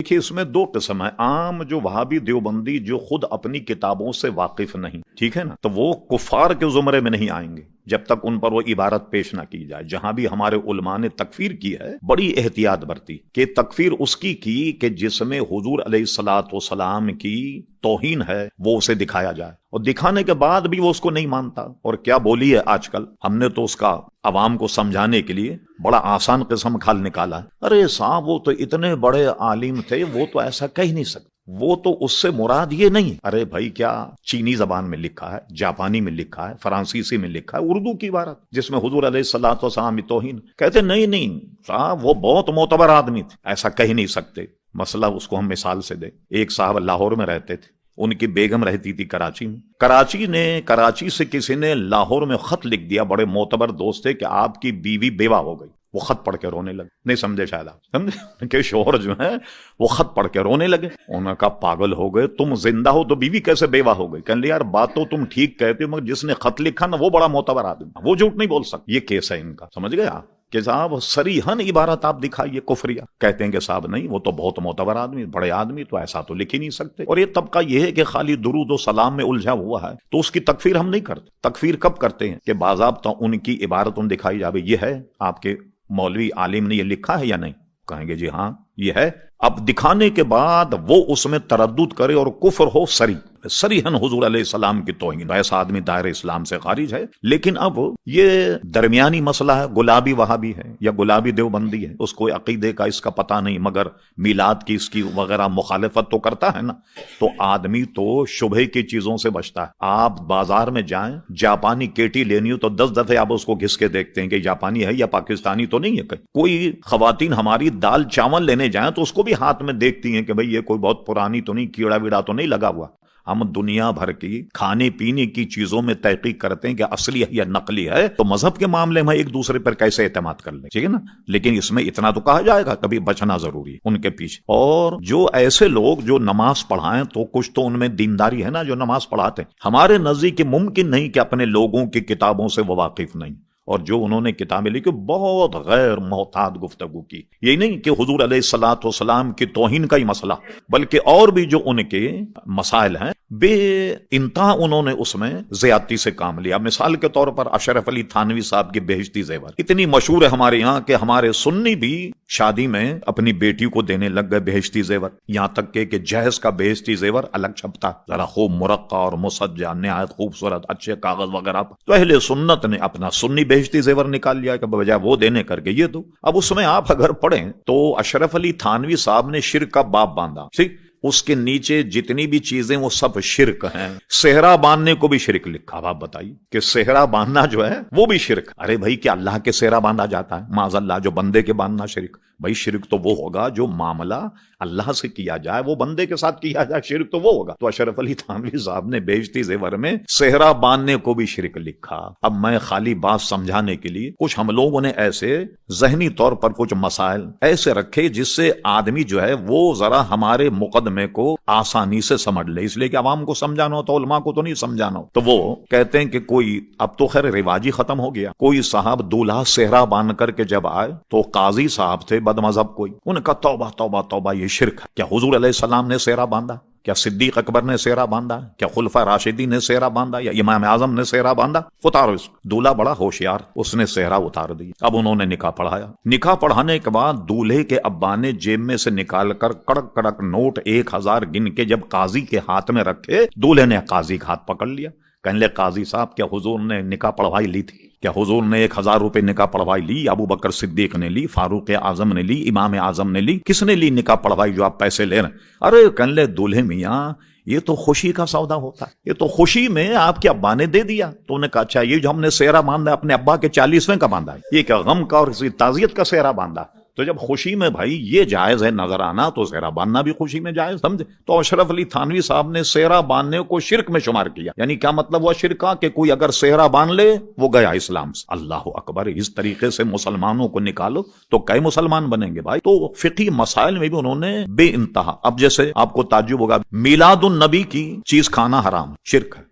دیکھیے اس میں دو قسم ہے. عام جو وہابی دیوبندی جو خود اپنی کتابوں سے واقف نہیں، ٹھیک ہے نا، تو وہ کفار کے زمرے میں نہیں آئیں گے جب تک ان پر وہ عبارت پیش نہ کی جائے. جہاں بھی ہمارے علماء نے تکفیر کی ہے بڑی احتیاط برتی کہ تکفیر اس کی کہ جس میں حضور علیہ الصلوۃ والسلام کی توہین ہے وہ اسے دکھایا جائے، اور دکھانے کے بعد بھی وہ اس کو نہیں مانتا. اور کیا بولی ہے آج کل، ہم نے تو اس کا عوام کو سمجھانے کے لیے بڑا آسان قسم کھال نکالا ہے. ارے صاحب وہ تو اتنے بڑے عالم تھے، وہ تو ایسا کہہ نہیں سکتے، وہ تو اس سے مراد یہ نہیں. ارے بھائی کیا چینی زبان میں لکھا ہے، جاپانی میں لکھا ہے، فرانسیسی میں لکھا ہے، اردو کی عبارت جس میں حضور علیہ الصلوۃ والسلام کی توہین. کہتے نہیں صاحب وہ بہت معتبر آدمی تھے، ایسا کہہ نہیں سکتے. مسئلہ اس کو ہم مثال سے دیں. ایک صاحب لاہور میں رہتے تھے، ان کی بیگم رہتی تھی کراچی میں. کراچی سے کسی نے لاہور میں خط لکھ دیا، بڑے معتبر دوست تھے، کہ آپ کی بیوی بیوہ ہو گئی. وہ خط پڑھ کے رونے لگے. نہیں سمجھے شاید آپ، سمجھے کہ شوہر جو ہے وہ خط پڑھ کے رونے لگے. انہوں نے کہا پاگل ہو گئے، تم زندہ ہو تو بیوی کیسے بیوہ ہو گئی؟ کہنے لگے یار بات تو تم ٹھیک کہتے ہو، مگر جس نے خط لکھا نا وہ بڑا معتبر آدمی، وہ جھوٹ نہیں بول سکتا. یہ کیس ہے ان کا، سمجھ گئے آپ کہ صاحب صریحاً عبارت آپ دکھائیے کفریہ. کہتے ہیں کہ صاحب نہیں وہ تو بہت معتبر آدمی، بڑے آدمی، تو ایسا تو لکھ ہی نہیں سکتے. اور یہ طبقہ یہ ہے کہ خالی درود و سلام میں الجھا ہوا ہے، تو اس کی تکفیر ہم نہیں کرتے. تکفیر کب کرتے ہیں کہ باضابطہ ان کی عبارتوں دکھائی جائے، یہ ہے آپ کے مولوی عالم نے یہ لکھا ہے یا نہیں؟ کہیں گے جی ہاں یہ ہے. اب دکھانے کے بعد وہ اس میں تردد کرے اور کفر ہو صریحاً حضور علیہ السلام کی توہین، ایسا آدمی دائرہ اسلام سے خارج ہے. لیکن اب یہ درمیانی مسئلہ ہے، گلابی وہابی ہے یا گلابی دیوبندی ہے، اس کو عقیدے کا اس کا پتہ نہیں، مگر میلاد کی اس کی وغیرہ مخالفت تو کرتا ہے نا. تو آدمی تو شبہ کی چیزوں سے بچتا ہے. آپ بازار میں جائیں، جاپانی کیٹی لینی ہو تو 10 دفعے آپ اس کو گھس کے دیکھتے ہیں کہ جاپانی ہے یا پاکستانی تو نہیں ہے. کوئی خواتین ہماری دال چاول لینے جائیں تو اس کو بھی ہاتھ میں دیکھتی ہیں کہ بھئی یہ کوئی بہت پرانی تو نہیں، کیڑا ویڑا تو نہیں لگا ہوا. ہم دنیا بھر کی کھانے پینے کی چیزوں میں تحقیق کرتے ہیں کہ اصلی ہے یا نقلی ہے، تو مذہب کے معاملے میں ایک دوسرے پر کیسے اعتماد کر لیں، ٹھیک ہے نا. لیکن اس میں اتنا تو کہا جائے گا کبھی بچنا ضروری ہے ان کے پیچھے. اور جو ایسے لوگ جو نماز پڑھائیں تو کچھ تو ان میں دینداری ہے نا، جو نماز پڑھاتے ہیں. ہمارے نزدیک ممکن نہیں کہ اپنے لوگوں کی کتابوں سے وہ واقف نہیں، اور جو انہوں نے کتابیں لکھی بہت غیر محتاط گفتگو کی. یہی نہیں کہ حضور علیہ الصلوۃ والسلام کی توہین کا ہی مسئلہ، بلکہ اور بھی جو ان کے مسائل ہیں بے انتہا انہوں نے اس میں زیادتی سے کام لیا. مثال کے طور پر اشرف علی تھانوی صاحب کی بہشتی زیور اتنی مشہور ہے ہمارے یہاں کہ ہمارے سنی بھی شادی میں اپنی بیٹی کو دینے لگ گئے بہشتی زیور. یہاں تک کہ جہیز کا بہشتی زیور الگ چھپتا، ذرا خوب مرقع اور مسجع، نہایت خوبصورت اچھے کاغذ وغیرہ. تو اہل سنت نے اپنا سنی بہشتی زیور نکال لیا کہ بجائے وہ دینے کر کے یہ دو. اب اس میں آپ اگر پڑھیں تو اشرف علی تھانوی صاحب نے شرک کا باب باندھا. ٹھیک، اس کے نیچے جتنی بھی چیزیں وہ سب شرک ہیں. صحرا باندھنے کو بھی شرک لکھا. اب آپ بتائیے کہ صحرا باندھنا جو ہے وہ بھی شرک. ارے بھائی کیا اللہ کے صحرا باندھا جاتا ہے؟ معاذ اللہ، جو بندے کے باندھنا شرک. بھائی شرک تو وہ ہوگا جو معاملہ اللہ سے کیا جائے، وہ بندے کے ساتھ کیا جائے، شرک تو وہ ہوگا. تو اشرف علی تھانوی صاحب نے بہشتی زیور میں صحرا باندھنے کو بھی شرک لکھا. اب میں خالی بات سمجھانے کے لیے کچھ ہم لوگوں نے ایسے ذہنی طور پر کچھ مسائل ایسے رکھے جس سے آدمی جو ہے وہ ذرا ہمارے مقدمے کو آسانی سے سمجھ لے. اس لیے کہ عوام کو سمجھانا ہو تو علماء کو تو نہیں سمجھانا ہو. تو وہ کہتے ہیں کہ کوئی، اب تو خیر رواج ہی ختم ہو گیا، کوئی صاحب دولہا صحرا باندھ کر کے جب آئے تو قاضی صاحب تھے بد مذہب کوئی، انہوں نے کہا توبہ توبہ توبہ یہ شرک ہے. کیا حضور علیہ السلام نے صحرا باندھا؟ کیا صدیق اکبر نے صحرا باندھا؟ کیا خلفاء راشدین نے صحرا باندھا؟ یا امام اعظم نے صحرا باندھا؟ اتارو اس کو. دولہا بڑا ہوشیار، اس نے صحرا اتار دی. اب انہوں نے نکاح پڑھایا. نکاح پڑھانے کے بعد دولہے کے ابا نے جیب میں سے نکال کر کڑک کڑک نوٹ 1000 گن کے جب قاضی کے ہاتھ میں رکھے، دولہے نے قاضی کا ہاتھ پکڑ لیا. کہنے لے قاضی صاحب کیا حضور نے نکاح پڑھوائی لی تھی؟ کیا حضور نے 1000 روپے نکاح پڑھوائی لی؟ ابو بکر صدیق نے لی، فاروق اعظم نے لی، امام اعظم نے لی، کس نے لی نکاح پڑھوائی جو آپ پیسے لے رہے ہیں؟ ارے کہنے لے دولہے میاں یہ تو خوشی کا سودا ہوتا ہے، یہ تو خوشی میں آپ کے ابا نے دے دیا. تو نے کہا اچھا یہ جو ہم نے صحرا باندھا اپنے ابا کے 40ویں کا باندھا ہے، یہ کیا غم کا اور تعزیت کا صحرا باندھا؟ تو جب خوشی میں بھائی یہ جائز ہے نظر آنا تو صحرا باندھنا بھی خوشی میں جائز، سمجھے؟ تو اشرف علی تھانوی صاحب نے صحرا باندھنے کو شرک میں شمار کیا. یعنی کیا مطلب ہوا شرک کا؟ کہ کوئی اگر صحرا باندھ لے وہ گیا اسلام سے. اللہ اکبر! اس طریقے سے مسلمانوں کو نکالو تو کئی مسلمان بنیں گے بھائی. تو فقہی مسائل میں بھی انہوں نے بے انتہا. اب جیسے آپ کو تعجب ہوگا، میلاد النبی کی چیز کھانا حرام، شرک ہے.